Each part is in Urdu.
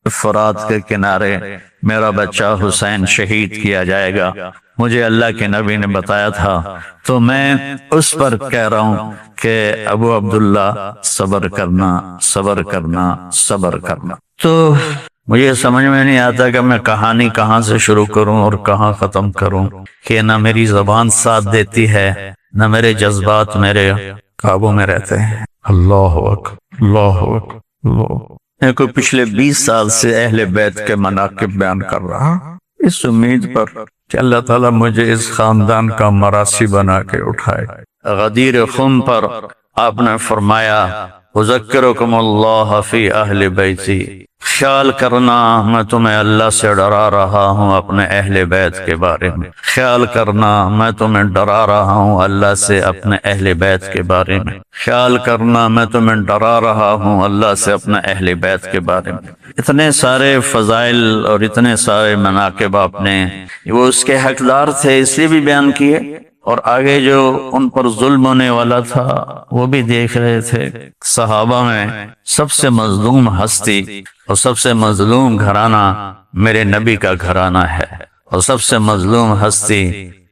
فرات کے کنارے میرا بچہ حسین شہید کیا جائے گا، مجھے اللہ کے نبی نے بتایا تھا، تو میں اس پر کہہ رہا ہوں کہ ابو عبداللہ صبر کرنا، صبر کرنا، صبر کرنا۔ تو مجھے سمجھ میں نہیں آتا کہ میں کہانی کہاں سے شروع کروں اور کہاں ختم کروں، کہ نہ میری زبان ساتھ دیتی ہے، نہ میرے جذبات میرے قابو میں رہتے ہیں۔ اللہ اکبر، اللہ اکبر، اللہ۔ میں کوئی پچھلے 20 سال سے اہل بیت کے مناقب بیان کر رہا، اس امید پر کہ اللہ تعالیٰ مجھے اس خاندان کا مراثی بنا کے اٹھائے۔ غدیر خم پر آپ نے فرمایا اذکرکم اللہ فی اہل بیتی، خیال کرنا میں تمہیں اللہ سے ڈرا رہا ہوں اپنے اہل بیت کے بارے میں، خیال کرنا میں تمہیں ڈرا رہا ہوں اللہ سے اپنے اہل بیت کے بارے میں، خیال کرنا میں تمہیں ڈرا رہا ہوں اللہ سے اپنے اہل بیت کے بارے میں۔ اتنے سارے فضائل اور اتنے سارے مناقب آپ نے، وہ اس کے حقدار تھے اس لیے بھی بیان کیے، اور آگے جو ان پر ظلم ہونے والا تھا وہ بھی دیکھ رہے تھے۔ صحابہ میں سب سے مظلوم ہستی اور سب سے مظلوم گھرانہ میرے نبی کا گھرانہ ہے، اور سب سے مظلوم ہستی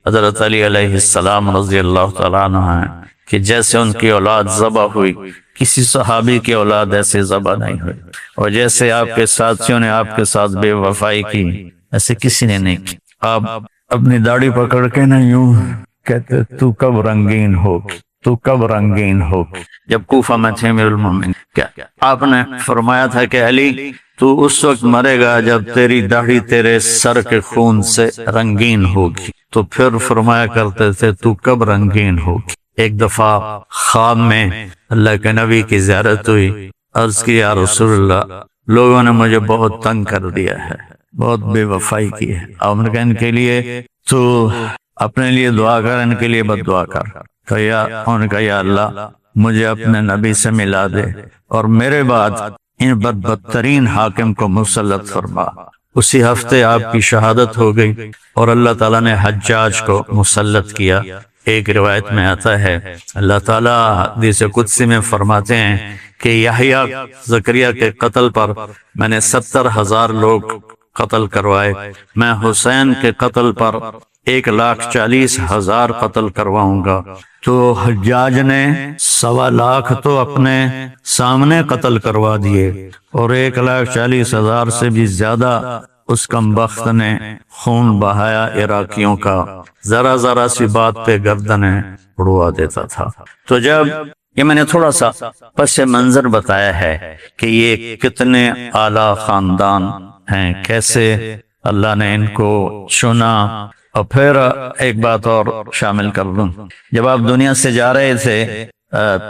حضرت علی علیہ السلام رضی اللہ تعالیٰ عنہ ہے، کہ جیسے ان کی اولاد ذبح ہوئی، کسی صحابی کی اولاد ایسے ذبح نہیں ہوئی، اور جیسے آپ کے ساتھیوں نے آپ کے ساتھ بے وفائی کی ایسے کسی نے نہیں کی۔ آپ اپنی داڑھی پکڑ کے نہ یوں کہتے تو کب رنگین ہوگی، تو کب رنگین ہوگی، جب کوفہ میں تھے امیر المومنین، کیا آپ نے فرمایا تھا کہ علی تو اس وقت مرے گا جب تیری داڑھی تیرے سر کے خون سے رنگین ہوگی، تو پھر فرمایا کرتے تھے تو کب رنگین ہوگی۔ ایک دفعہ خواب میں اللہ کے نبی کی زیارت ہوئی، عرض کی یا رسول اللہ لوگوں نے مجھے بہت تنگ کر دیا ہے، بہت بے وفائی کی ہے، آپ نے کہا ان کے لیے تو اپنے لیے دعا کر، ان کے لیے بد دعا کر۔ انہوں نے کہا یا اللہ مجھے اپنے نبی سے ملا دے اور میرے بعد ان بدترین حاکم کو مسلط فرما۔ اسی ہفتے آپ کی شہادت ہو گئی اور اللہ تعالیٰ نے حجاج کو مسلط کیا۔ ایک روایت میں آتا ہے اللہ تعالیٰ حدیث قدسی میں فرماتے ہیں کہ یحییٰ زکریا کے قتل پر میں نے 70,000 لوگ قتل کروائے، میں حسین کے قتل پر 1,40,000 قتل کرواؤں گا۔ تو حجاج نے 1.25 تو اپنے سامنے قتل کروا دیے، اور 1,40,000 سے بھی زیادہ اس کم بخت نے خون بہایا عراقیوں کا، ذرا ذرا سی بات پہ گردنیں اڑوا دیتا تھا۔ تو جب یہ میں نے تھوڑا سا پس منظر بتایا ہے کہ یہ کتنے اعلیٰ خاندان ہیں، کیسے اللہ نے ان کو چنا۔ اور پھر ایک بات اور شامل کر دوں، جب آپ دنیا سے جا رہے تھے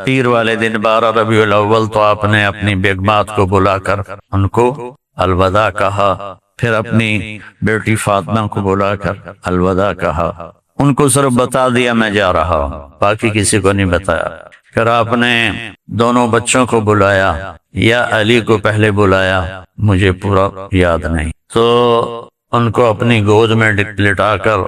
پیر والے دن 12 ربیع الاول، تو آپ نے اپنی بیگمات کو بلا کر ان کو الوداع کہا، پھر اپنی بیٹی فاطمہ کو بلا کر الوداع کہا، ان کو صرف بتا دیا میں جا رہا ہوں، باقی کسی کو نہیں بتایا۔ پھر آپ نے دونوں بچوں کو بلایا، یا علی کو پہلے بلایا مجھے پورا یاد نہیں، تو ان کو اپنی گود میں لٹا کر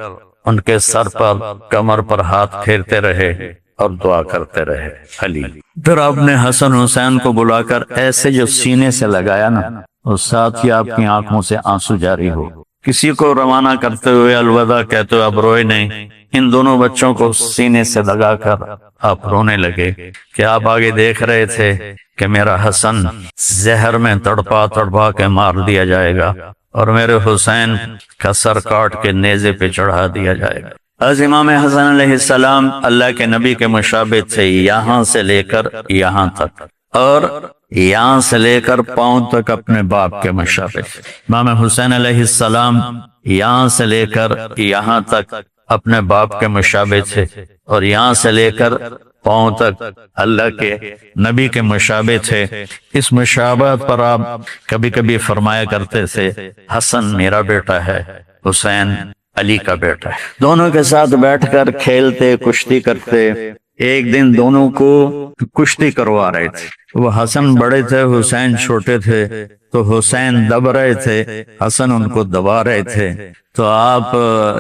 ان کے سر پر کمر پر ہاتھ پھیرتے رہے اور دعا کرتے رہے علی۔ پھر آپ نے حسن حسین کو بلا کر ایسے جو سینے سے لگایا نا، اور ساتھ ہی آپ کی آنکھوں سے آنسو جاری ہو، کسی کو روانہ کرتے ہوئے الوداع کہتے ہوئے اب روئے نہیں، ان دونوں بچوں کو سینے سے لگا کر آپ رونے لگے کہ آپ آگے دیکھ رہے تھے کہ میرا حسن زہر میں تڑپا تڑپا کے مار دیا جائے گا، اور میرے حسین کا سر کاٹ کے نیزے پہ چڑھا دیا جائے گا۔ از امام حسن علیہ السلام اللہ کے نبی کے مشابہ تھے، یہاں سے لے کر یہاں تک، اور یہاں سے لے کر پاؤں تک اپنے باپ کے مشابہ۔ امام حسین علیہ السلام یہاں سے لے کر یہاں تک اپنے باپ کے مشابہ تھے، اور یہاں سے لے کر پاؤں تک اللہ کے نبی کے مشابہ تھے۔ اس مشابہت پر آپ کبھی کبھی فرمایا کرتے تھے حسن میرا بیٹا ہے، حسین علی کا بیٹا ہے۔ دونوں کے ساتھ بیٹھ کر کھیلتے، کشتی کرتے، ایک دن دونوں کو کشتی کروا رہے تھے. وہ حسن بڑے تھے، حسین چھوٹے تھے، تو حسین دب رہے تھے، حسن ان کو دبا رہے تھے. تو آپ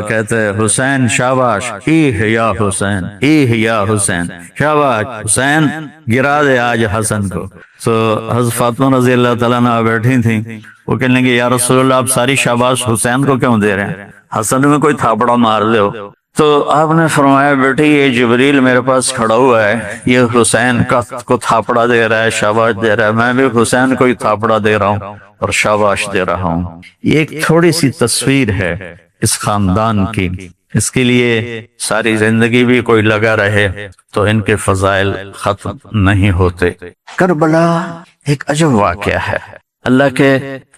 کہتے حسین شاباش، ایہ یا حسین، ایہ یا حسین، شاباش حسین، گرا دے آج حسن کو. تو حضرت فاطمہ رضی اللہ تعالیٰ عنہ بیٹھی تھیں. وہ کہنے لگے یا رسول اللہ آپ ساری شاباش حسین کو کیوں دے رہے ہیں، حسن میں کوئی تھاپڑا مار لے ہو. تو آپ نے فرمایا بیٹی یہ جبریل میرے پاس کھڑا ہوا ہے، یہ حسین کو تھاپڑا دے رہا ہے، شاباش دے رہا ہے، میں بھی حسین کو ہی تھاپڑا دے رہا ہوں اور شاباش دے رہا ہوں. یہ ایک تھوڑی سی تصویر ہے اس خاندان کی. اس کے لیے ساری زندگی بھی کوئی لگا رہے تو ان کے فضائل ختم نہیں ہوتے. کربلا ایک عجب واقعہ ہے. اللہ کے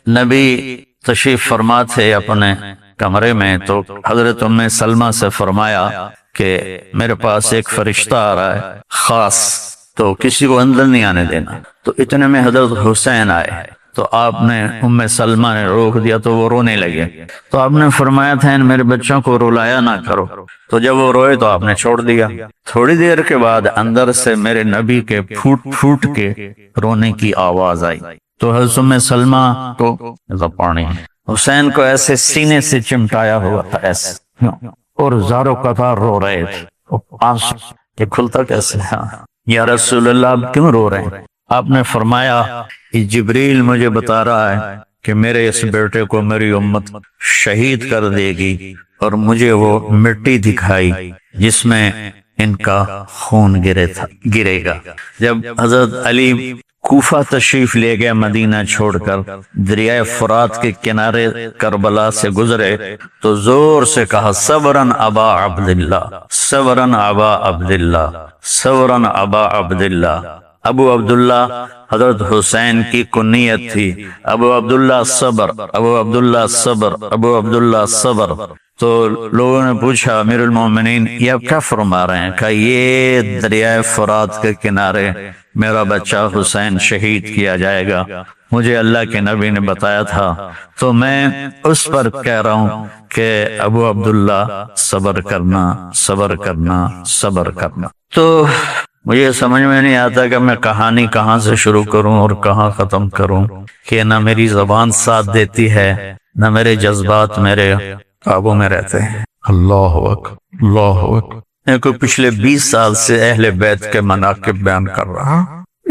نبی تشریف فرما تھے اپنے کمرے میں، تو حضرت ام سلمہ سے فرمایا کہ میرے پاس ایک فرشتہ آ رہا ہے خاص، تو کسی کو اندر نہیں آنے دینا. تو اتنے میں حضرت حسین آئے، تو آپ نے ام سلمہ نے روک دیا تو وہ رونے لگے. تو آپ نے فرمایا تھا ان میرے بچوں کو رلایا نہ کرو. تو جب وہ روئے تو آپ نے چھوڑ دیا. تھوڑی دیر کے بعد اندر سے میرے نبی کے پھوٹ پھوٹ کے رونے کی آواز آئی. تو حضرت ام سلمہ کو پانی حسین کو ایسے سینے سے چمٹایا ہوا تھا ایسے، اور زاروں قطار رو رہے تھے. یہ کھلتا کیسے؟ یا رسول اللہ آپ کیوں رو رہے ہیں؟ آپ نے فرمایا کہ جبریل مجھے بتا رہا ہے کہ میرے اس بیٹے کو میری امت شہید کر دے گی، اور مجھے وہ مٹی دکھائی جس میں ان کا خون گرے گا. جب حضرت علی کوفہ تشریف لے گئے مدینہ چھوڑ کر، دریائے فرات کے کنارے کربلا سے گزرے تو زور سے کہا صبرن ابا عبداللہ، صبرن ابا عبداللہ، صبرن ابا عبداللہ. ابو عبداللہ حضرت حسین کی کنیت تھی. ابو عبداللہ صبر، ابو عبداللہ صبر، ابو عبداللہ صبر. تو لوگوں نے پوچھا امیر المومنین یہ آپ کیا فرما رہے ہیں؟ کہ یہ دریائے فرات کے کنارے میرا بچہ حسین شہید کیا جائے گا، مجھے اللہ کے نبی نے بتایا تھا، تو میں اس پر کہہ رہا ہوں کہ ابو عبداللہ صبر کرنا، صبر کرنا، صبر کرنا. تو مجھے سمجھ میں نہیں آتا کہ میں کہانی کہاں سے شروع کروں اور کہاں ختم کروں، کہ نہ میری زبان ساتھ دیتی ہے، نہ میرے جذبات میرے قابو میں رہتے ہیں. اللہ اکبر، اللہ اکبر. میں کو پچھلے 20 سال سے اہل بیت کے مناقب بیان کر رہا،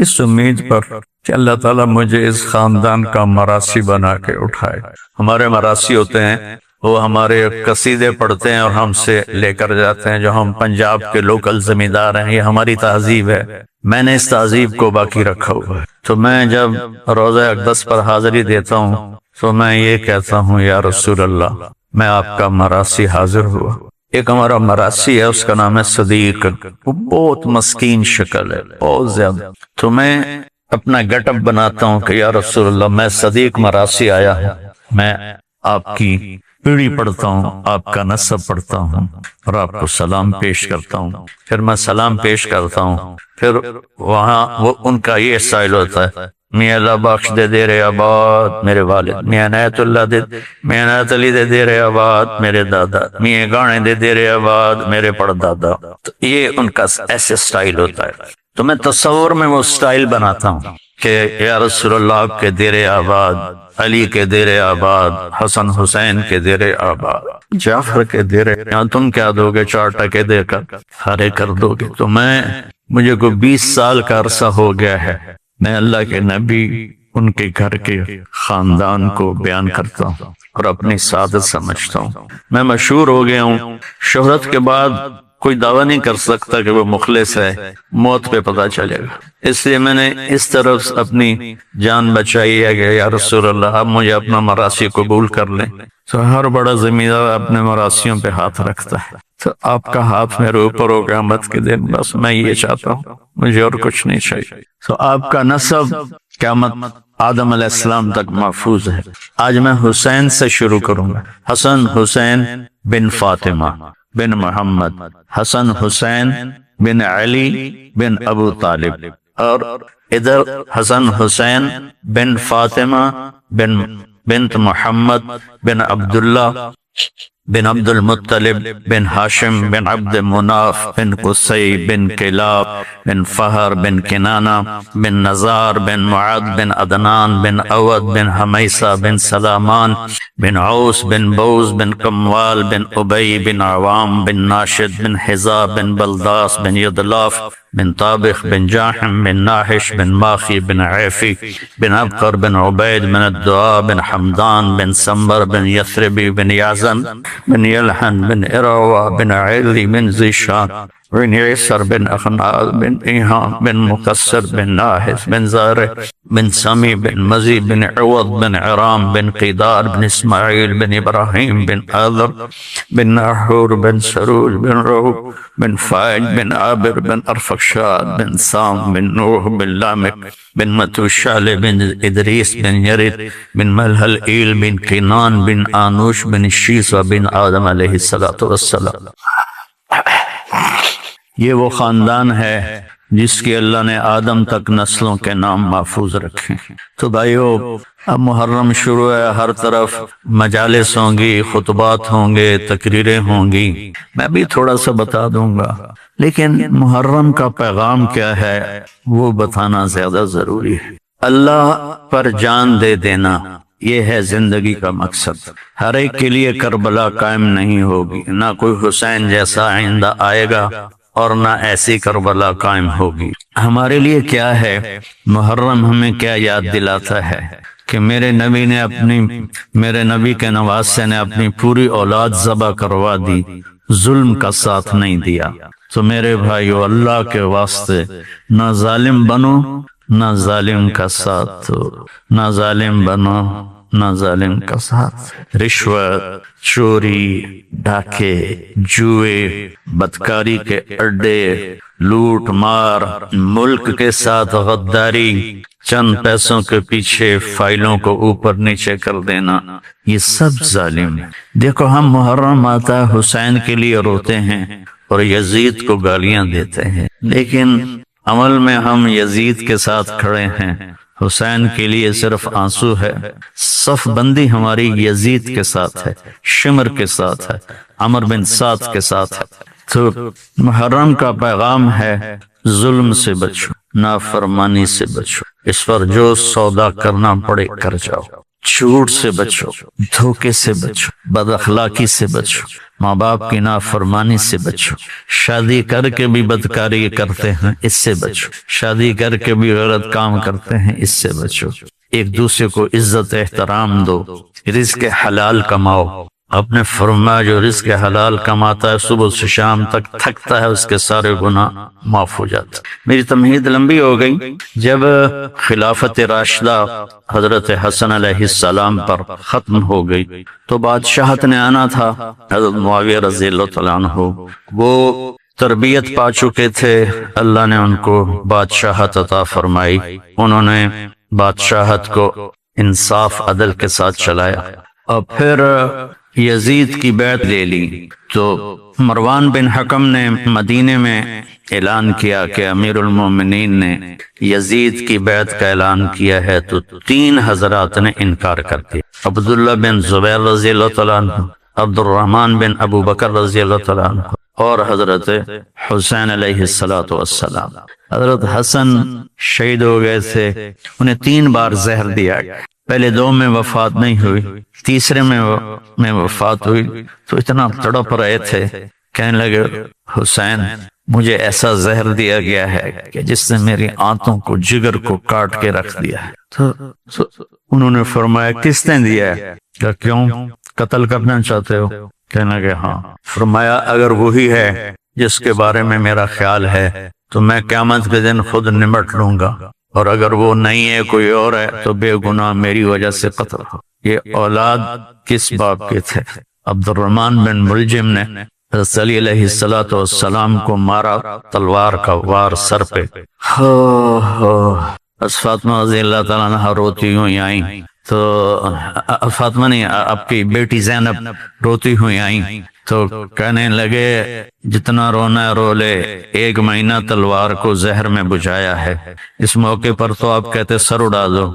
اس امید پر کہ اللہ تعالیٰ مجھے اس خاندان کا مراسی بنا کے اٹھائے. ہمارے مراسی ہوتے ہیں، وہ ہمارے قصیدے پڑھتے ہیں اور ہم سے لے کر جاتے ہیں. جو ہم پنجاب کے لوکل زمیندار ہیں، یہ ہماری تہذیب ہے. میں نے اس تہذیب کو باقی رکھا ہوا ہے. تو میں جب روزہ اقدس پر حاضری دیتا ہوں تو میں یہ کہتا ہوں یا رسول اللہ میں آپ کا مراسی حاضر ہوا. ایک ہمارا مراسی ہے، اس کا نام ہے صدیق. وہ بہت مسکین شکل ہے، بہت زیادہ. تو میں اپنا گٹ اپ بناتا ہوں کہ یا رسول اللہ میں صدیق مراسی آیا ہوں، میں آپ کی پیڑھی پڑھتا ہوں، آپ کا نسب پڑھتا ہوں اور آپ کو سلام پیش کرتا ہوں. پھر میں سلام پیش کرتا ہوں، پھر وہاں وہ ان کا یہ سائل ہوتا ہے میاں اللہ بخش دے دے رہے آباد میرے والد، میاں عنایت اللہ میاں عنایت علی دے رہے آباد میرے دادا، میاں گانے دے رہے آباد میرے پردادا. تو یہ ان کا ایسے سٹائل ہوتا ہے. تو میں تصور میں وہ سٹائل بناتا ہوں کہ یا رسول اللہ آپ کے دیر آباد، علی کے دیر آباد، حسن حسین کے دیر آباد، جعفر کے دیر. یہاں تم کیا دو گے؟ 4 ٹکے دے کر ہرے کر دو گے. تو مجھے کو 20 سال کا عرصہ ہو گیا ہے، میں اللہ کے نبی ان کے گھر کے خاندان کو بیان کرتا ہوں اور اپنی سعادت سمجھتا ہوں. میں مشہور ہو گیا ہوں. شہرت کے بعد کوئی دعویٰ نہیں کر سکتا کہ وہ مخلص ہے، موت پہ پتہ چلے گا. اس لیے میں نے اس طرف اپنی جان بچائی ہے کہ یا رسول اللہ آپ مجھے اپنا مراسی قبول کر لیں. تو ہر بڑا زمیندار اپنے مراسیوں پہ ہاتھ رکھتا ہے. تو آپ کا ہاتھ میرے اوپر ہو قیامت کے دن، بس میں یہ چاہتا ہوں، مجھے اور کچھ نہیں چاہیے. تو آپ کا نسب قیامت آدم علیہ السلام تک محفوظ ہے. آج میں حسین سے شروع کروں گا. حسن حسین بن فاطمہ بن محمد، حسن حسین بن علی بن ابو طالب، اور ادھر حسن حسین بن فاطمہ بنت محمد بن عبداللہ بن عبد المطلب بن ہاشم بن عبد مناف بن قصی بن کلاب بن فہر بن کنانہ بن نزار بن معد بن عدنان بن اود بن حمیسہ بن سلامان بن عوس بن بوز بن کموال بن ابی بن عوام بن ناشد بن حزا بن بلداس بن یدلاف بن طابخ بن جاحم بن ناحش بن ماخی بن عیفی بن ابقر بن عبید بن الدعاء بن حمدان بن سمبر بن یثربی بن یعزن بن یلحن بن اروہ بن علی بن زیشان بن عیسر بن اخنعال بن ایہان بن مقصر بن ناحس بن زارع بن سمی بن مزی بن عوض بن عرام بن قیدار بن اسماعیل بن ابراہیم بن آذر بن ناحور بن سروج بن روح بن فائج بن عابر بن ارفخشاد بن سام بن نوح بن لامک بن متوشال بن ادریس بن یرد بن ملحل ایل بن قینان بن آنوش بن شیسہ بن آدم علیہ السلام۔ یہ وہ خاندان ہے جس کی اللہ نے آدم تک نسلوں کے نام محفوظ رکھے۔ تو بھائیو، اب محرم شروع ہے، ہر طرف مجالس ہوں گی، خطبات ہوں گے، تقریریں ہوں گی، میں بھی تھوڑا سا بتا دوں گا، لیکن محرم کا پیغام کیا ہے وہ بتانا زیادہ ضروری ہے۔ اللہ پر جان دے دینا، یہ ہے زندگی کا مقصد۔ ہر ایک کے لیے کربلا قائم نہیں ہوگی، نہ کوئی حسین جیسا آئندہ آئے گا اور نہ ایسی کربلا قائم ہوگی۔ ہمارے لیے کیا ہے محرم؟ ہمیں کیا یاد دلاتا ہے کہ میرے نبی کے نواسے نے اپنی پوری اولاد ذبح کروا دی، ظلم کا ساتھ نہیں دیا۔ تو میرے بھائیو، اللہ کے واسطے نہ ظالم بنو، نہ ظالم کا ساتھ دو، نہ ظالم بنو، نہ ظالم کا ساتھ۔ رشوت، چوری، ڈاکے، جوئے، بدکاری کے اڈے، لوٹ مار، ملک کے ساتھ غداری، چند پیسوں کے پیچھے فائلوں کو اوپر نیچے کر دینا، یہ سب ظالم ہے۔ دیکھو، ہم محرم آتا ہے حسین کے لیے روتے ہیں اور یزید کو گالیاں دیتے ہیں، لیکن عمل میں ہم یزید کے ساتھ کھڑے ہیں، حسین کے لیے صرف آنسو ہے۔ صف بندی ہماری یزید کے ساتھ ہے، شمر کے ساتھ ہے، عمر بن سعد کے ساتھ ہے۔ تو محرم کا پیغام ہے ظلم سے بچو، نافرمانی سے بچو، اس پر جو سودا کرنا پڑے کر جاؤ، جھوٹ سے بچو، دھوکے سے بچو، بد اخلاقی سے بچو، ماں باپ کی نافرمانی سے بچو، شادی کر کے بھی بدکاری کرتے ہیں اس سے بچو، شادی کر کے بھی غلط کام کرتے ہیں اس سے بچو، ایک دوسرے کو عزت احترام دو، رزق حلال کماؤ۔ اپنے فرمایا جو رزق حلال کماتا ہے صبح سے شام تک تھکتا ہے، اس کے سارے گناہ معاف ہو جاتے۔ میری تمہید لمبی ہو گئی۔ جب خلافت راشدہ حضرت حسن علیہ السلام پر ختم ہو گئی تو بادشاہت نے آنا تھا۔ حضرت معاویہ رضی اللہ تعالیٰ عنہ وہ تربیت پا چکے تھے، اللہ نے ان کو بادشاہت عطا فرمائی، انہوں نے بادشاہت کو انصاف عدل کے ساتھ چلایا، اور پھر یزید کی بیعت لے لی۔ تو مروان بن حکم نے مدینے میں اعلان کیا کہ امیر المومنین نے یزید کی بیعت کا اعلان کیا ہے، تو 3 حضرات نے انکار کر دیا۔ عبداللہ بن زبیر رضی اللہ تعالیٰ عنہ، عبد الرحمن بن ابو بکر رضی اللہ تعالیٰ عنہ، اور حضرت حسین علیہ السلام۔ حضرت حسن شہید ہو گئے تھے، انہیں 3 بار زہر دیا گیا، پہلے 2 میں وفات نہیں ہوئی، تیسرے میں وفات ہوئی تو اتنا تڑپ رہے تھے، کہنے لگے حسین مجھے ایسا زہر دیا گیا ہے کہ جس نے میری آنتوں کو، جگر کو کاٹ کے رکھ دیا ہے۔ تو انہوں نے فرمایا کس نے دیا ہے؟ کہ کیوں قتل کرنا چاہتے ہو؟ کہنے لگے ہاں۔ فرمایا اگر وہی ہے جس کے بارے میں میرا خیال ہے تو میں قیامت کے دن خود نمٹ لوں گا، اور اگر وہ نہیں ہے کوئی اور ہے تو بے گناہ میری وجہ سے قتل ہو۔ یہ اولاد کس باپ کے تھے؟ عبد الرحمن بن ملجم نے حضرت علی علیہ السلام کو مارا، تلوار کا وار سر پہ۔ فاطمہ رضی اللہ تعالیٰ عنہ روتی ہوئی آئیں، تو فاطمہ نہیں، آپ کی بیٹی زینب روتی ہوئی آئیں تو کہنے لگے جتنا رونا رو لے، 1 مہینہ تلوار کو زہر میں بجھایا ہے، اس موقع پر تو آپ کہتے سر اڑا دو۔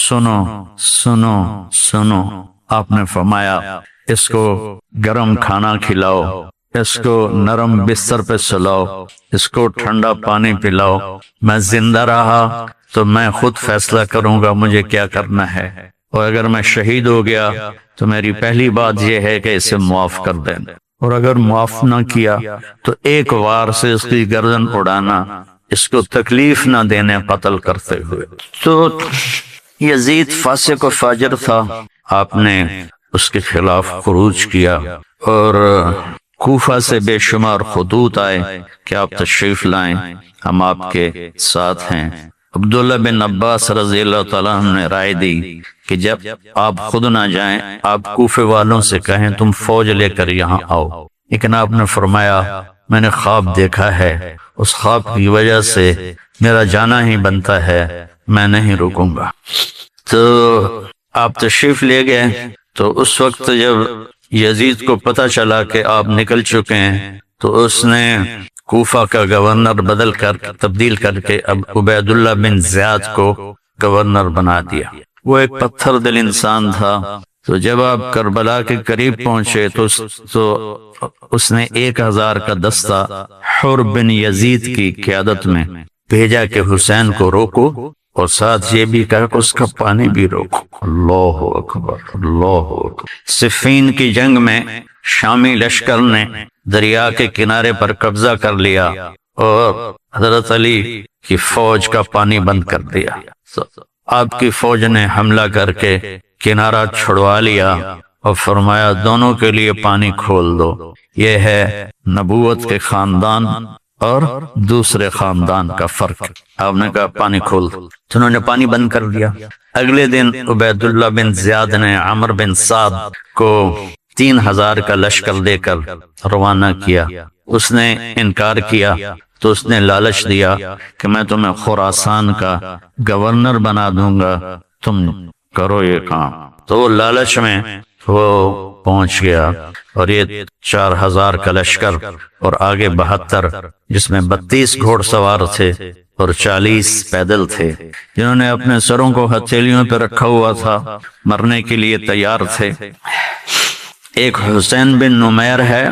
سنو سنو سنو، آپ نے فرمایا اس کو گرم کھانا کھلاؤ، اس کو نرم بستر پہ سلاؤ، اس کو ٹھنڈا پانی پلاؤ، میں زندہ رہا تو میں خود فیصلہ کروں گا مجھے کیا کرنا ہے، اور اگر میں شہید ہو گیا تو میری پہلی بات یہ ہے کہ اسے معاف کر دیں، اور اگر معاف نہ کیا تو ایک وار سے اس کی گردن اڑانا، اس کو تکلیف نہ دینے قتل کرتے ہوئے۔ تو یزید فاسق و فاجر تھا، آپ نے اس کے خلاف خروج کیا، اور کوفہ سے بے شمار خطوط آئے کہ آپ تشریف لائیں، ہم آپ کے ساتھ ہیں۔ عبداللہ بن عباس رضی اللہ تعالیٰ عنہ نے رائے دی کہ جب آپ خود نہ جائیں، آپ کوفے والوں سے کہیں تم فوج لے کر یہاں آؤ، لیکن آپ نے فرمایا میں نے خواب دیکھا ہے، اس خواب کی وجہ سے میرا جانا ہی بنتا ہے، میں نہیں رکوں گا۔ تو آپ تشریف لے گئے، تو اس وقت جب یزید کو پتہ چلا کہ آپ نکل چکے ہیں تو اس نے کوفہ کا گورنر تبدیل کر کے اب عبید اللہ بن زیاد کو گورنر بنا دیا۔ وہ ایک پتھر دل انسان تھا، تو جب آپ کربلا کے قریب پہنچے تو اس نے 1000 کا دستہ حر بن یزید کی قیادت میں بھیجا کہ حسین کو روکو، اور ساتھ یہ بھی کہا کہ اس کا پانی بھی روکو۔ اللہ اکبر، اللہ اکبر۔ صفین کی جنگ میں شامی لشکر نے دریا کے کنارے پر قبضہ کر لیا اور حضرت علی کی فوج کا پانی بند کر دیا۔ آپ کی فوج نے حملہ کر کے کنارہ چھڑوا لیا اور فرمایا دونوں کے لیے پانی کھول دو۔ یہ ہے نبوت کے خاندان اور دوسرے خاندان کا فرق۔ آپ نے کہا پانی کھول دو، تو انہوں نے پانی بند کر دیا۔ اگلے دن عبید اللہ بن زیاد نے عمر بن سعد کو 3000 کا لشکر دے کر روانہ کیا۔ اس نے انکار کیا تو اس نے لالچ دیا کہ میں تمہیں خراسان کا گورنر بنا دوں گا، تم کرو یہ کام۔ تو وہ لالچ میں وہ پہنچ گیا، اور یہ 4000 کا لشکر اور آگے 72 جس میں 32 گھوڑ سوار تھے اور 40 پیدل تھے، جنہوں نے اپنے سروں کو ہتھیلیوں پہ رکھا ہوا تھا، مرنے کے لیے تیار تھے۔ ایک حسین بن نمیر ہے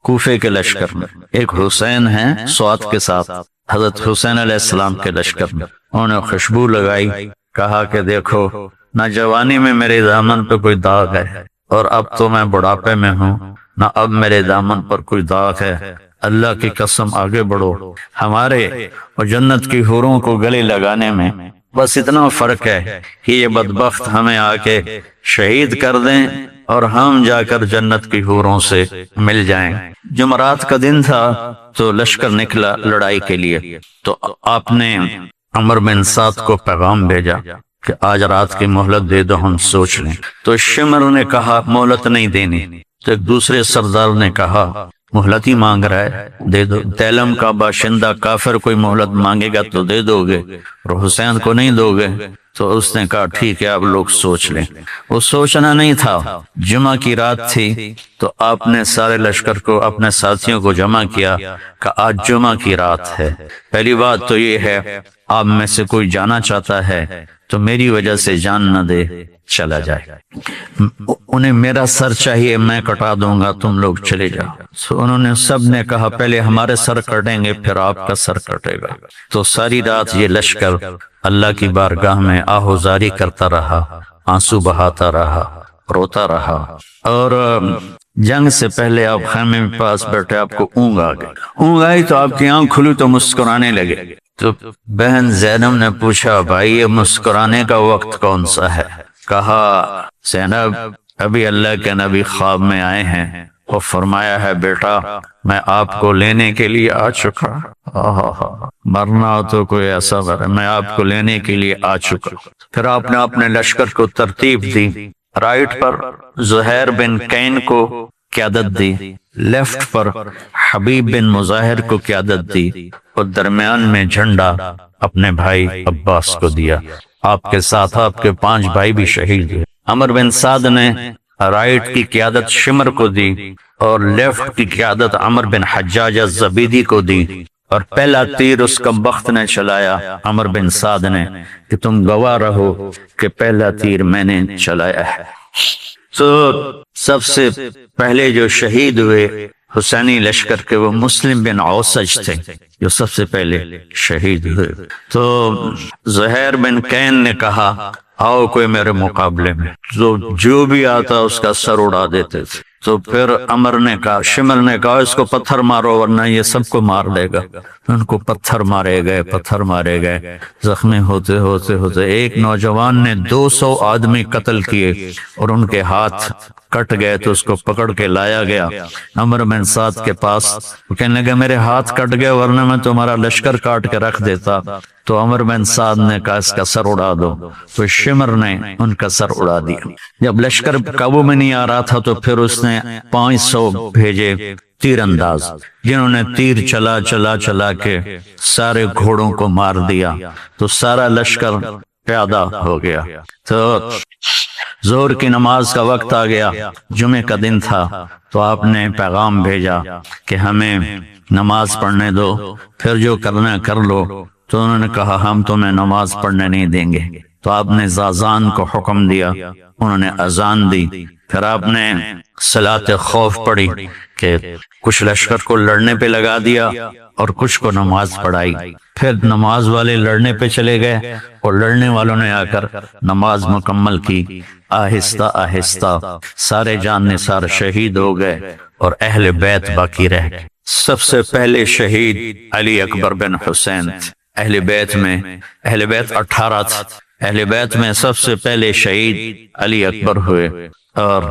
کوفے کے لشکر میں، ایک حسین ہے سوات کے ساتھ حضرت حسین علیہ السلام کے لشکر میں۔ انہوں نے خوشبو لگائی، کہا کہ دیکھو نہ جوانی میں میرے دامن پہ کوئی داغ ہے، اور اب تو میں بڑھاپے میں ہوں، نہ اب میرے دامن پر کوئی داغ ہے، اللہ کی قسم آگے بڑھو، ہمارے اور جنت کی حوروں کو گلے لگانے میں بس اتنا فرق ہے کہ یہ بدبخت ہمیں آ کے شہید کر دیں اور ہم جا کر جنت کی حوروں سے مل جائیں۔ جمعرات کا دن تھا تو لشکر نکلا لڑائی کے لیے، تو آپ نے عمر بن سعد کو پیغام بھیجا کہ آج رات کی مہلت دے دو، ہم سوچ لیں۔ تو شمر نے کہا مہلت نہیں دینی، تو ایک دوسرے سردار نے کہا مہلت ہی مانگ رہا ہے، دے دو۔ تیلم کا باشندہ کافر کوئی مہلت مانگے گا تو دے دو گے، اور حسین کو نہیں دو گے؟ تو اس نے کہا ٹھیک ہے آپ لوگ سوچ لیں۔ وہ سوچنا نہیں تھا، جمعہ کی رات تھی، تو آپ نے سارے لشکر کو اپنے ساتھیوں کو جمع کیا کہ آج جمعہ کی رات ہے، پہلی بات تو یہ ہے آپ میں سے کوئی جانا چاہتا ہے تو میری وجہ سے جان نہ دے، چلا جائے۔ انہیں میرا سر چاہیے، میں کٹا دوں گا، تم لوگ چلے جاؤ۔ تو انہوں نے سب نے کہا پہلے ہمارے سر کٹیں گے پھر آپ کا سر کٹے گا۔ تو ساری رات یہ لشکر اللہ کی بارگاہ میں آہوزاری کرتا رہا، آنسو بہاتا رہا، روتا رہا، اور جنگ سے پہلے آپ خیمے میں پاس بیٹھے، آپ کو اونگ آ گئی۔ اونگ آئی تو آپ کی آنکھ کھلی تو مسکرانے لگے۔ تو بہن زینب نے پوچھا بھائی یہ مسکرانے کا وقت کون سا ہے؟ کہا زینب ابھی اللہ کے نبی خواب میں آئے ہیں اور فرمایا ہے بیٹا میں آپ کو لینے کے لیے آ چکا، مرنا ہو تو کوئی ایسا بر، میں آپ کو لینے کے لیے آ چکا۔ پھر آپ نے اپنے لشکر کو ترتیب دی، رائٹ پر زہیر بن کین کو قیادت دی، لیفٹ پر حبیب بن مظاہر کو قیادت دی، اور درمیان میں جھنڈا اپنے بھائی عباس کو دیا۔ آپ کے ساتھ آپ کے 5 بھائی بھی شہید ہوئے۔ عمر بن سعد نے رائٹ کی قیادت شمر کو دی اور لیفٹ کی قیادت عمر بن حجاج الزبیدی کو دی، اور پہلا تیر اس کا بخت نے چلایا عمر بن سعد نے کہ تم گواہ رہو کہ پہلا تیر میں نے چلایا ہے۔ تو سب سے پہلے جو شہید ہوئے حسینی لشکر کے وہ مسلم بن اوسج تھے، جو سب سے پہلے شہید ہوئے۔ تو زہیر بن کین نے کہا آؤ کوئی میرے مقابلے میں، جو بھی آتا اس کا سر اڑا دیتے تھے۔ تو پھر عمر نے کہا، شمر نے کہا اس کو پتھر مارو ورنہ یہ سب کو مار دے گا۔ ان کو پتھر مارے گئے، زخمی ہوتے ہوتے ہوتے ایک نوجوان نے 200 آدمی قتل کیے اور ان کے ہاتھ کٹ گئے، تو اس کو پکڑ کے لایا گیا عمر بن سعد کے پاس۔ وہ کہنے لگا میرے ہاتھ کٹ گئے ورنہ میں تمہارا لشکر کاٹ کے رکھ دیتا۔ تو عمر بن سعد نے کہا اس کا سر اڑا دو، تو شمر نے ان کا سر اڑا دیا۔ جب لشکر قابو میں نہیں آ رہا تھا تو پھر اس نے 500 بھیجے تیر انداز، جنہوں نے تیر چلا کے سارے گھوڑوں کو مار دیا، تو سارا لشکر پیادہ ہو گیا۔ تو ظہر کی نماز کا وقت آ گیا، جمعے کا دن تھا، تو آپ نے پیغام بھیجا کہ ہمیں نماز پڑھنے دو، پھر جو کرنا کر لو۔ تو انہوں نے کہا ہم تمہیں نماز پڑھنے نہیں دیں گے۔ تو آپ نے زازان کو حکم دیا، انہوں نے اذان دی، پھر آپ نے صلاۃ خوف پڑھی کہ کچھ لشکر کو لڑنے پہ لگا دیا اور کچھ کو نماز پڑھائی۔ پھر نماز والے لڑنے پہ چلے گئے اور لڑنے والوں نے آ کر نماز مکمل کی۔ آہستہ آہستہ سارے جان نثار شہید ہو گئے اور اہل بیت باقی رہ گئے۔ سب سے پہلے شہید علی اکبر بن حسین تھے۔ اہل بیت 18 تھے، اہل بیت میں سب سے پہلے شہید علی اکبر ہوئے، اور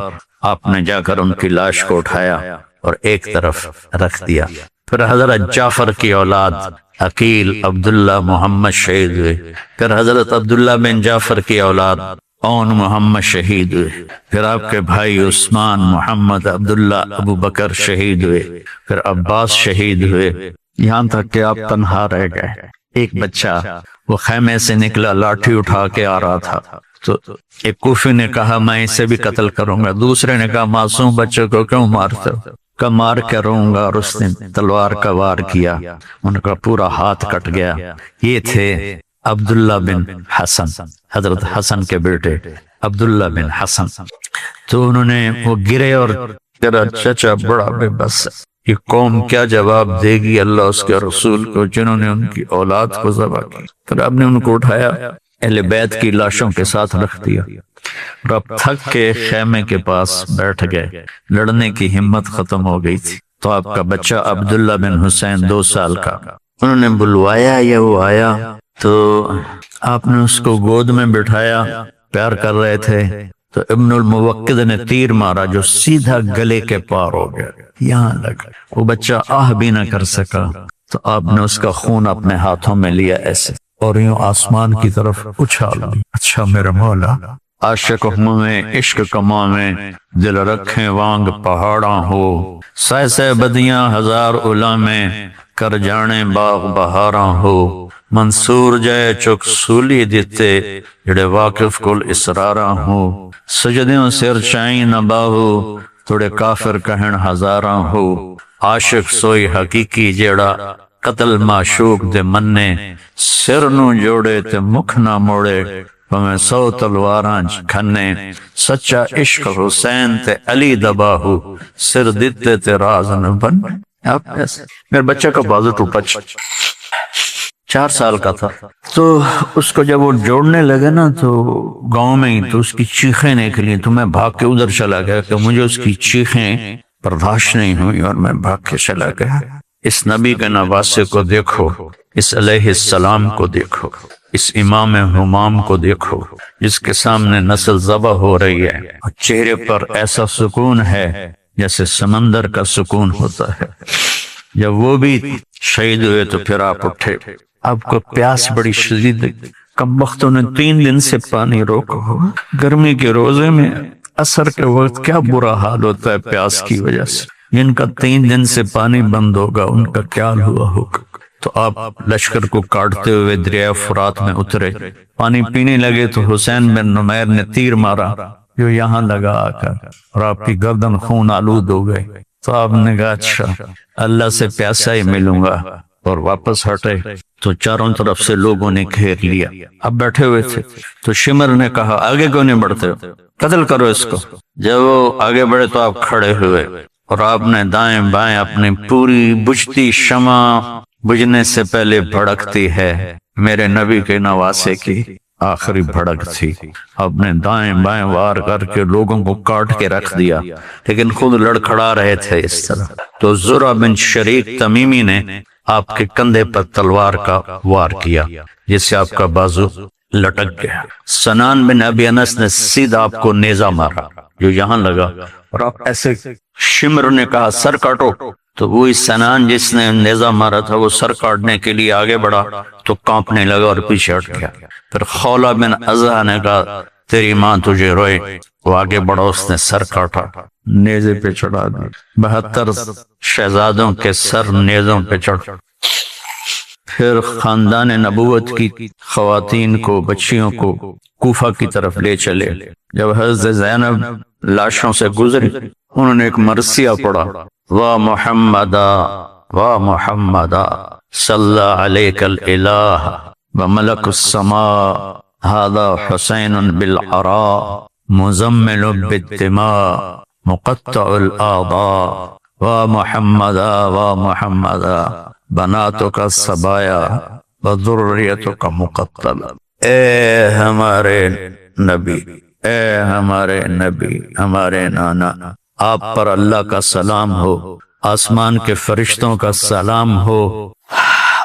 آپ نے جا کر ان کی لاش کو اٹھایا اور ایک طرف رکھ دیا۔ پھر حضرت جعفر کی اولاد عقیل، عبداللہ، محمد شہید ہوئے۔ پھر حضرت عبداللہ بن جعفر کی اولاد اون محمد شہید ہوئے۔ پھر آپ کے بھائی عثمان، محمد، عبداللہ، ابو بکر شہید ہوئے۔ پھر عباس شہید ہوئے، یہاں تک کہ آپ تنہا رہ گئے۔ ایک بچہ وہ خیمے سے نکلا، لاٹھی اٹھا کے آ رہا تھا، تو ایک کوفی نے کہا میں اسے بھی قتل کروں گا، دوسرے نے کہا معصوم بچے کو کیوں مارتے ہو؟ کہ مار کے رہوں گا، اور اس نے تلوار کا وار کیا، ان کا پورا ہاتھ کٹ گیا۔ یہ تھے عبداللہ بن حسن، حضرت حسن کے بیٹے عبداللہ بن حسن۔ تو انہوں نے وہ گرے اور تیرا چچا بڑا بے بس ہے، یہ قوم کیا جواب دے گی اللہ اس کے رسول کو جنہوں نے ان کی اولاد کو ذبح کی؟ پھر آپ نے ان کو اٹھایا، اہل بیت کی لاشوں کے ساتھ رکھ دیا، اور اب تھک کے خیمے کے پاس بیٹھ گئے، لڑنے کی ہمت ختم ہو گئی تھی۔ تو آپ کا بچہ عبداللہ بن حسین 2 سال کا، انہوں نے بلوایا یا وہ آیا، تو آپ نے اس کو گود میں بٹھایا، پیار کر رہے تھے، تو ابن الموقد نے تیر مارا جو سیدھا گلے کے پار ہو گیا، یہاں لگا۔ وہ بچہ آہ بھی نہ کر سکا، تو آپ نے اس کا خون اپنے ہاتھوں میں لیا ایسے اور یوں آسمان کی طرف اچھال دی۔ اچھا میرا مولا، عاشق میں عشق کما میں دل رکھیں وانگ پہاڑاں ہو، سہ سہ بدیاں ہزار الا میں کر جانے باغ بہاراں ہو، منصور جائے چک سولی دیتے جڑے واقف کل اسراراں ہو، سجدیوں سر چائیں نہ باہو تھوڑے کافر کہن ہزاراں ہو، عاشق سوئی حقیقی جیڑا قتل معشوق دے مننے، سر نو جوڑے تے مکھ نہ موڑے پمیں 100 تلواراں کھنے، سچا عشق حسین تے علی دباہو، سر دیتے تے راز نہ بن۔ میرے بچہ کا بازو ٹوٹا، 4 سال کا تھا، تو اس کو جب وہ جوڑنے لگے نا تو گاؤں میں ہی، تو اس کی چیخیں نکلی، تو میں بھاگ کے ادھر چلا گیا کہ مجھے اس کی چیخیں برداشت نہیں ہوئی، اور میں بھاگ کے چلا گیا۔ اس نبی کے نواسے کو دیکھو، اس علیہ السلام کو دیکھو، اس امام حمام کو دیکھو جس کے سامنے نسل ذبح ہو رہی ہے، اور چہرے پر ایسا سکون ہے جیسے سمندر کا سکون ہوتا ہے۔ جب وہ بھی شہید ہوئے تو پھر آپ اٹھے، آپ کو پیاس بڑی شدید، کم وقتوں نے 3 دن سے پانی روکا ہو، گرمی کے روزے میں عصر کے وقت کیا برا حال ہوتا ہے پیاس کی وجہ سے، جن کا 3 دن سے پانی بند ہوگا ان کا کیا ہوا ہوگا۔ تو آپ لشکر کو کاٹتے ہوئے دریائے فرات میں اترے، پانی پینے لگے تو حسین بن نمیر نے تیر مارا جو یہاں لگا آ کر، اور آپ کی گردن خون آلود ہو گئے۔ تو آپ نے کہا اچھا اللہ سے پیاسا ہی ملوں گا، اور واپس ہٹے۔ تو چاروں طرف سے لوگوں نے گھیر لیا، اب بیٹھے ہوئے تھے۔ تو شمر نے کہا آگے کیوں نہیں بڑھتے ہو، قتل کرو اس کو۔ جب وہ آگے بڑھے تو آپ کھڑے ہوئے اور آپ نے دائیں بائیں اپنی پوری بجھتی شمع بجھنے سے پہلے بھڑکتی ہے میرے نبی کے نواسے کی آخری بھڑک تھی۔ آپ نے دائیں بائیں وار کر کے لوگوں کو کاٹ کے رکھ دیا، لیکن خود لڑکھڑا رہے تھے اس طرح۔ تو زرع بن شریک تمیمی نے آپ کے کندھے پر تلوار کا وار کیا، جس سے آپ کا بازو لٹک گیا۔ سنان بن ابی انس نے سیدھا آپ کو نیزہ مارا جو یہاں لگا، اور آپ ایسے، شمر نے کہا سر کاٹو، تو وہی سنان جس نے نیزہ مارا تھا وہ سر کاٹنے کے لیے آگے بڑھا تو کانپنے لگا اور پیچھے ہٹ گیا۔ پھر خولہ بن ازہ نے کہا تیری ماں تجھے روئے، وہ آگے بڑھا، اس نے سر کاٹا، نیزے پہ چڑھا دی۔ 72 شہزادوں کے سر نیزوں پہ چڑھ۔ پھر خاندان نبوت کی خواتین کو، بچیوں کو کوفہ کی طرف لے چلے۔ جب حضرت زینب لاشوں سے گزری، انہوں نے ایک مرثیہ پڑھا، وا محمدا وا محمدا صلی علیک الالہ وملک السماء هذا حسین بالعراء مزمل بالدماء مقطع الاعضاء وا محمدا وا محمدا بناتک الصبایا وذریتک مقتلہ۔ اے ہمارے نبی، اے ہمارے نبی، ہمارے نانا، آپ پر اللہ کا سلام ہو، آسمان کے فرشتوں کا سلام ہو۔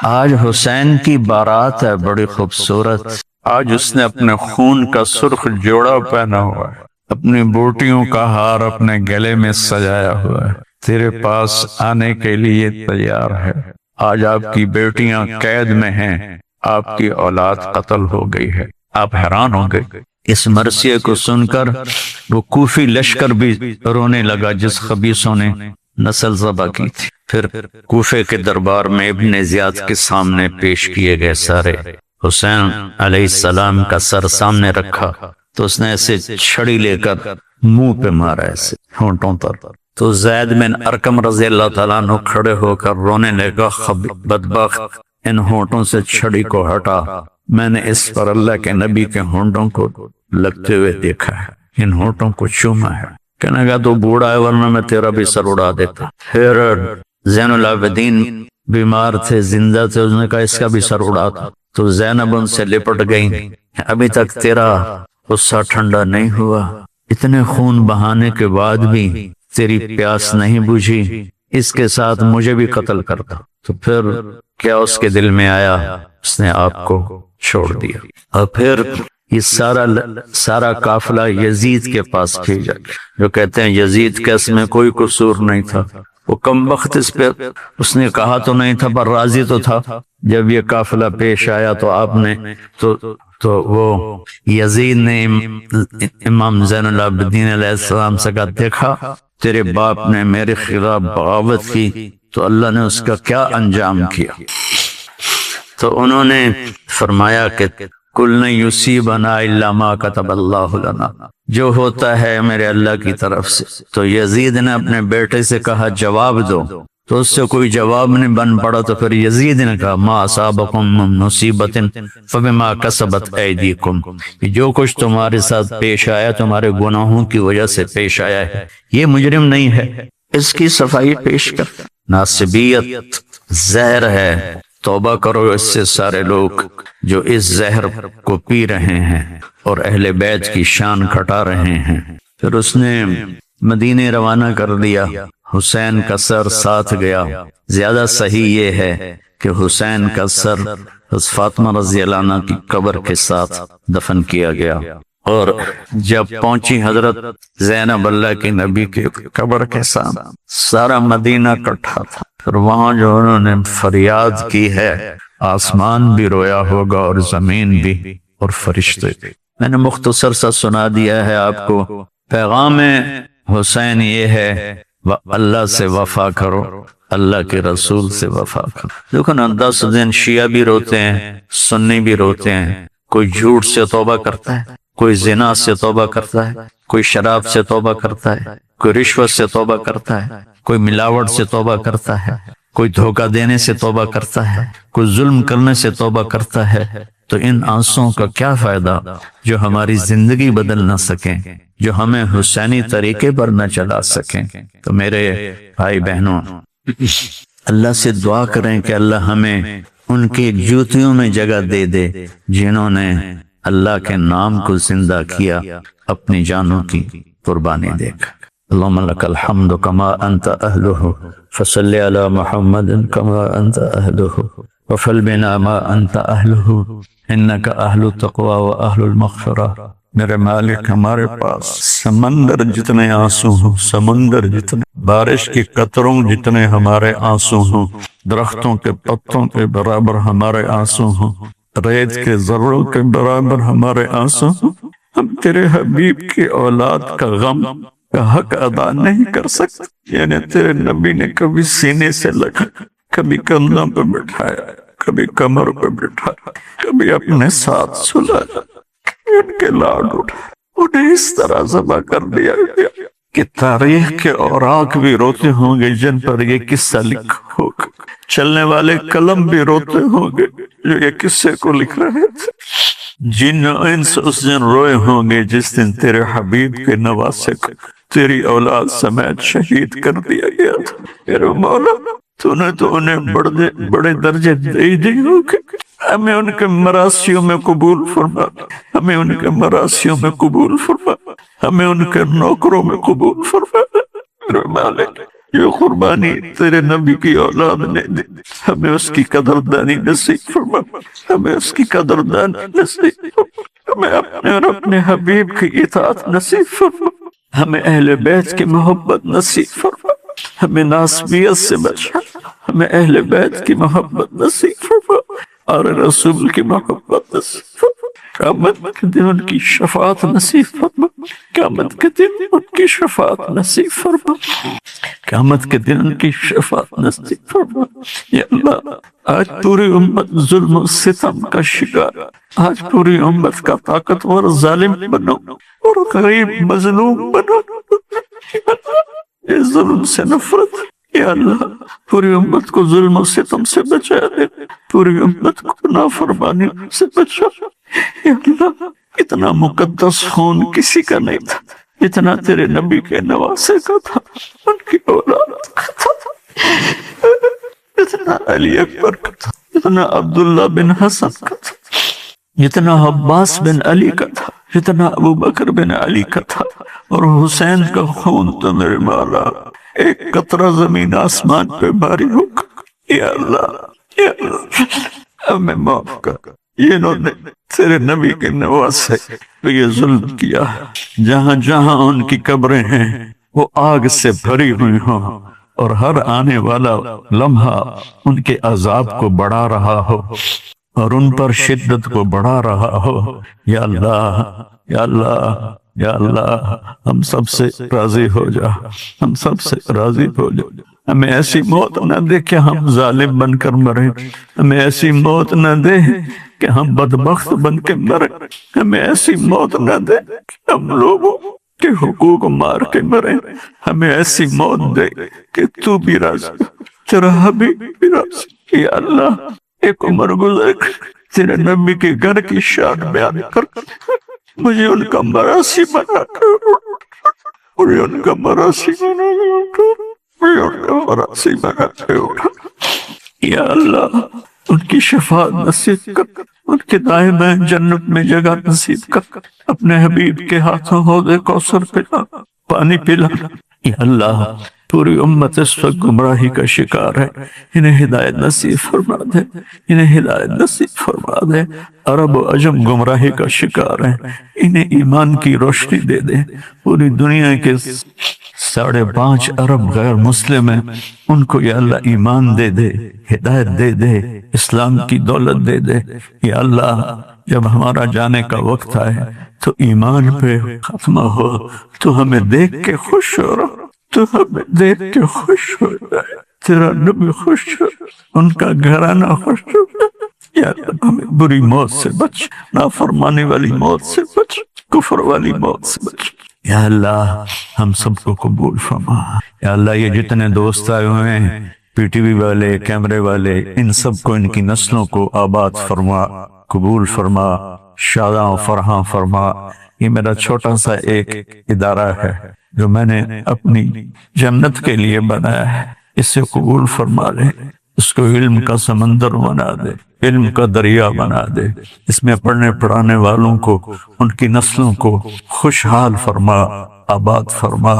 آج حسین کی بارات ہے، بڑی خوبصورت۔ آج اس نے اپنے خون کا سرخ جوڑا پہنا ہوا ہے، اپنی بوٹیوں کا ہار اپنے گلے میں سجایا ہوا ہے، تیرے پاس آنے کے لیے تیار ہے۔ آج آپ کی بیٹیاں قید میں ہیں، آپ کی اولاد قتل ہو گئی ہے۔ آپ حیران ہو گئے۔ اس مرثیے کو سن کر وہ کوفی لشکر بھی رونے لگا جس خبیثوں نے نسل ذبح کی تھی۔ پھر کوفے کے دربار میں ابن زیاد کے سامنے پیش کیے گئے سارے۔ حسین علیہ السلام کا سر سامنے رکھا تو اس نے ایسے چھڑی لے کر منہ پہ مارا، ایسے ہونٹوں پر۔ تو زید بن ارقم رضی اللہ تعالیٰ عنہ کھڑے ہو کر رونے لگا، بدبخت، ان ہونٹوں سے چھڑی کو ہٹا، میں نے اس پر اللہ کے نبی کے ہونٹوں کو لگتے ہوئے دیکھا ہے، ان ہونٹوں کو چوما ہے۔ کہنے لگا تو بوڑھا ہے، ورنہ میں تیرا بھی سر اڑا دیتا۔ پھر زین العابدین بیمار تھے، زندہ تھے، اس نے کہا اس کا بھی سر اڑا تھا۔ تو زینب ان سے لپٹ گئی، ابھی تک تیرا غصہ ٹھنڈا نہیں ہوا، اتنے خون بہانے کے بعد بھی تیری پیاس نہیں بجھی، اس کے ساتھ مجھے بھی قتل کرتا۔ تو پھر کیا اس کے دل میں آیا، اس نے آپ کو چھوڑ دیا۔ اور پھر یہ سارا قافلہ یزید کے پاس بھیجا، جو کہتے ہیں یزید کے اس میں کوئی قصور نہیں تھا، وہ کم بخت اس پہ، اس نے کہا تو نہیں تھا پر راضی تو تھا۔ جب یہ قافلہ پیش آیا تو آپ نے تو وہ یزید نے امام زین العابدین علیہ السلام سے کہا دیکھا تیرے باپ نے میرے خلاف بغاوت کی تو اللہ نے اس کا کیا انجام کیا۔ تو انہوں نے فرمایا کہ کل یصیبنا الا ما کتب اللہ لنا، جو ہوتا ہے میرے اللہ کی طرف سے۔ تو یزید نے اپنے بیٹے سے کہا جواب دو، تو اس سے کوئی جواب نہیں بن پڑا، تو پھر یزید نے کہا ما اصابکم من مصیبت فبما کسبت ایدیکم، جو کچھ تمہارے ساتھ پیش آیا تمہارے گناہوں کی وجہ سے پیش آیا ہے، یہ مجرم نہیں ہے، اس کی صفائی پیش کر۔ ناصبیت زہر ہے، توبہ کرو اس سے سارے لوگ جو اس زہر کو پی رہے ہیں اور اہل بیت کی شان گھٹا رہے ہیں۔ پھر اس نے مدینے روانہ کر دیا، حسین کا سر ساتھ گیا۔ زیادہ صحیح یہ ہے کہ حسین کا سر فاطمہ رضی اللہ عنہ کی قبر کے ساتھ دفن کیا گیا، اور جب پہنچی حضرت زینب اللہ کے نبی کے قبر کے ساتھ، سارا مدینہ اکٹھا تھا۔ پھر وہاں جو انہوں نے فریاد کی ہے، آسمان بھی رویا ہوگا اور زمین بھی اور فرشتے بھی۔ میں نے مختصر سا سنا دیا ہے آپ کو۔ پیغام حسین یہ ہے اللہ سے وفا کرو، اللہ کے رسول سے وفا کرو۔ دیکھو نا 10 دن شیعہ بھی روتے ہیں، سنی بھی روتے ہیں، کوئی جھوٹ سے توبہ کرتا ہے، کوئی زنا سے توبہ کرتا ہے، کوئی شراب سے توبہ کرتا ہے، کوئی رشوت سے توبہ کرتا ہے، کوئی ملاوٹ سے توبہ کرتا ہے، کوئی دھوکہ دینے سے توبہ کرتا ہے، کوئی ظلم کرنے سے توبہ کرتا ہے، تو ان آنسوؤں کا کیا فائدہ جو ہماری زندگی بدل نہ سکیں، جو ہمیں حسینی طریقے پر نہ چلا سکیں۔ تو میرے بھائی بہنوں، اللہ سے دعا کریں کہ اللہ ہمیں ان کی جوتیوں میں جگہ دے دے جنہوں نے اللہ کے نام کو زندہ کیا اپنی جانوں کی قربانی دے کر۔ اللہم لک الحمد کما انت اہلہ فصل علی محمد کما انت اہلہ وفل بنا ما انت اہلہ انک اہل التقوی و اہل المغفرہ۔ میرے مالک، ہمارے پاس سمندر جتنے آنسو ہوں، سمندر جتنے، بارش کی قطروں جتنے ہمارے آنسو ہوں، درختوں کے پتوں کے برابر ہمارے آنسو ہوں، ریت کے ذروں کے برابر ہمارے آنسو ہوں، ہم تیرے حبیب کی اولاد کا غم کا حق ادا نہیں کر سکتے۔ یعنی تیرے نبی نے کبھی سینے سے لگا، کبھی کندھوں پہ بٹھایا، کبھی کمر پہ بٹھایا، کبھی اپنے ساتھ سلایا، ان کے لاڈ اٹھا، انہیں اس طرح ذبح کر دیا گیا کہ تاریخ کے اوراق بھی روتے ہوں گے جن پر یہ قصہ لکھا ہوگا، چلنے والے قلم بھی روتے ہوں گے جو یہ قصے کو لکھ رہے تھے، جن انس اس دن روئے ہوں گے جس دن تیرے حبیب کے نواسے کو تیری اولاد سمیت شہید کر دیا گیا تھا۔ میرے مولا، تو نے تو انہیں بڑے درجے دے دی ہوگے، ہمیں ان کے مراسیوں میں قبول فرما، ہمیں ان کے مراسیوں میں قبول فرما، ہمیں ان کے نوکروں میں قبول فرما۔ میرے مالک، یہ قربانی تیرے نبی کی اولاد نے دی، ہمیں اس کی قدردانی نصیب فرما، ہمیں اس کی قدردانی نصیب فرما، ہمیں اپنے اور اپنے حبیب کی اطاعت نصیب فرما، ہمیں اہل بیت کی محبت نصیب فرما، ہمیں ناسبیت سے بچا، ہمیں اہل بیت کی محبت نصیب فرما اور رسول کی محبت نصیب فرما۔ قیامت کے دن ان کی شفاعت نصیب فرما، قیامت کے دن ان کی شفاعت نصیب فرما، قیامت کے دن ان کی شفاعت نصیب فرما۔ یا اللہ، آج پوری امت ظلم و ستم کا شکار، آج پوری امت کا طاقتور ظالم بنو اور غریب مظلوم بنو۔ اس ظلم سے نفرت، یا اللہ پوری امت کو ظلم و ستم سے بچا دے، پوری امت کو نافرمانی سے بچا۔ یا اللہ، اتنا مقدس خون کسی کا نہیں تھا اتنا تیرے نبی کے نواسے کا تھا، ان کی اولاد کا تھا، اتنا علی اکبر کا تھا، اتنا عبداللہ بن حسن کا تھا، اتنا عباس بن علی کا تھا، اتنا ابو بکر بن علی کا تھا، اور حسین کا خون تو میرے مولا ایک قطرہ زمین آسمان پہ باری ہوگا۔ یا اللہ، یا اللہ، ہمیں معاف کر۔ انہوں نے تیرے نبی کے نواسے پہ یہ ظلم کیا، جہاں جہاں ان کی قبریں ہیں وہ آگ سے بھری ہوئی ہوں، اور ہر آنے والا لمحہ ان کے عذاب کو بڑھا رہا ہو اور ان پر شدت کو بڑھا رہا ہو۔ یا اللہ، یا اللہ، یا اللہ، ہم سب سے راضی ہو جا، ہم سب سے راضی ہو جا۔ ہمیں ایسی موت نہ دے کہ ہم ظالم بن کر مریں، ہمیں ایسی موت نہ دے کہ ہم بدبخت بن کے مریں، ہمیں ایسی موت نہ دے کہ ہم لوگوں کے حقوق مار کے مریں، ہمیں ایسی موت دے کہ تو بھی راضی، تیرا حبیب بھی راضی۔ یا اللہ، ایک عمر گزر تیرے نبی کے گھر کی شان بیان کر، مجھے ان کا مراسی بنا کر، مجھے ان کا مراسی بنا کر، مجھے ان کا مراسی بنا کر۔ یا اللہ، ان کی شفاعت نصیب کر، ان کے دائیں بائیں جنت میں جگہ نصیب کر، اپنے حبیب کے ہاتھوں حوض کوثر پلا، پانی پلا۔ یا اللہ، پوری امت اس وقت گمراہی کا شکار ہے، انہیں ہدایت نصیب فرما دے، انہیں ہدایت نصیب فرما دے۔ عرب و عجم گمراہی کا شکار ہیں، انہیں ایمان کی روشنی دے دے۔ پوری دنیا کے 5.5 ارب غیر مسلم ہیں، ان کو یا اللہ ایمان دے دے، ہدایت دے دے، اسلام کی دولت دے دے۔ یا اللہ، جب ہمارا جانے کا وقت آئے تو ایمان پہ ختمہ ہو، تو ہمیں دیکھ کے خوش ہو رہا، تو ہمیں دیکھ کے خوش ہو جائے، تیرا نبی خوش ہو، ان کا گھرانہ خوش ہو جائے۔ یا اللہ، ہمیں بری موت سے بچ، نافرمانی والی موت سے بچ، کفر والی موت سے بچ۔ یا اللہ، ہم سب کو قبول فرما۔ یا اللہ، یہ جتنے دوست آئے ہوئے ہیں پی ٹی وی والے، کیمرے والے، ان سب کو، ان کی نسلوں کو آباد فرما، قبول فرما، شاداں و فرحاں فرما۔ یہ میرا چھوٹا سا ایک ادارہ ہے جو میں نے اپنی جنت کے لیے بنایا ہے، اسے قبول فرما لے، اس کو علم کا سمندر بنا دے، علم کا دریا بنا دے، اس میں پڑھنے پڑھانے والوں کو، ان کی نسلوں کو خوشحال فرما، آباد فرما۔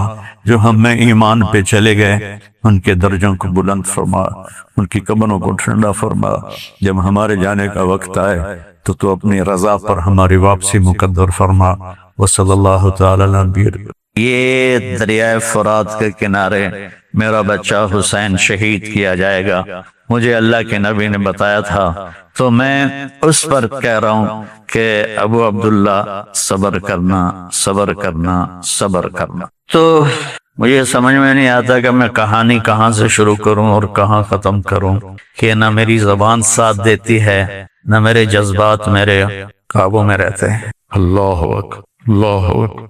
جو ہم میں ایمان پہ چلے گئے ان کے درجوں کو بلند فرما، ان کی قبروں کو ٹھنڈا فرما۔ جب ہمارے جانے کا وقت آئے تو اپنی رضا پر ہماری واپسی مقدر فرما۔ وصلی اللہ تعالی علی نبی۔ یہ دریائے فرات کے کنارے میرا بچہ حسین شہید کیا جائے گا، مجھے اللہ کے نبی نے بتایا تھا، تو میں اس پر کہہ رہا ہوں کہ ابو عبداللہ صبر کرنا، صبر کرنا، صبر کرنا۔ تو مجھے سمجھ میں نہیں آتا کہ میں کہانی کہاں سے شروع کروں اور کہاں ختم کروں، کہ نہ میری زبان ساتھ دیتی ہے، نہ میرے جذبات میرے قابو میں رہتے ہیں۔ اللہ اکبر، اللہ اکبر۔